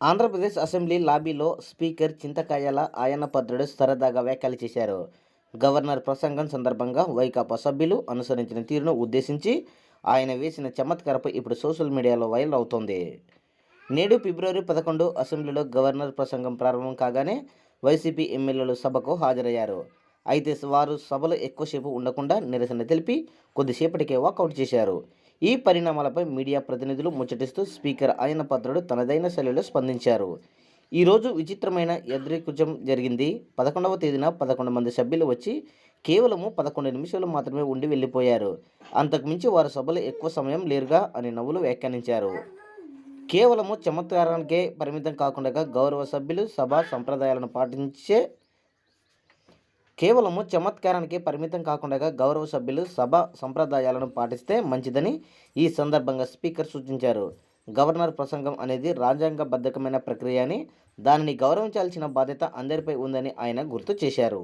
Andhra Pradesh assembly లాబీలో speaker చింతకాయల ఆయనపత్రుడు సరదాగా వ్యాఖ్యలు చేశారు. గవర్నర్ ప్రసంగం సందర్భంగా వైకాపా సభ్యులు అనుసరించిన తీరును ఉద్దేశించి ఆయన వేసిన చమత్కారపు ఇప్పుడు సోషల్ మీడియాలో వైరల్ అవుతోంది. నేడు ఫిబ్రవరి 11 అసెంబ్లీలో గవర్నర్ ప్రసంగం ప్రారంభం కాగానే వైసీపీ ఎమ్మెల్యేలు సభకు హాజరయ్యారు. అయితే వారు సభలో ఎక్కువసేపు ఉండకుండా నిరసన తెలిపి కొద్దిసేపటికే వాకౌట్ చేశారు. ఈ పరిణామాలపై మీడియా ప్రతినిధులు ముచ్చటిస్తూ స్పీకర్ ఆయనపత్రుడు తనదైన శైలిలో స్పందించారు. ఈరోజు విచిత్రమైన యాదృచ్ఛికం జరిగింది. 11వ తేదీన 11 మంది సభ్యులు వచ్చి కేవలము 11 నిమిషాలు మాత్రమే ఉండి వెళ్ళిపోయారు. అంతకుమించి వారు సభలో ఎక్కువ సమయం లేరుగా అని నవ్వులు వ్యాఖ్యానించారు. కేవలము చమత్కారానికే పరిమితం కాకుండా గౌరవ సభ్యులు సభా సంప్రదాయాలను పాటిస్తే మంచిదని ఈ సందర్భంగా స్పీకర్ సూచించారు. గవర్నర్ ప్రసంగం అనేది రాజ్యాంగబద్ధమైన ప్రక్రియ అని, దానిని గౌరవించాల్సిన బాధ్యత అందరిపై ఉందని ఆయన గుర్తు చేశారు.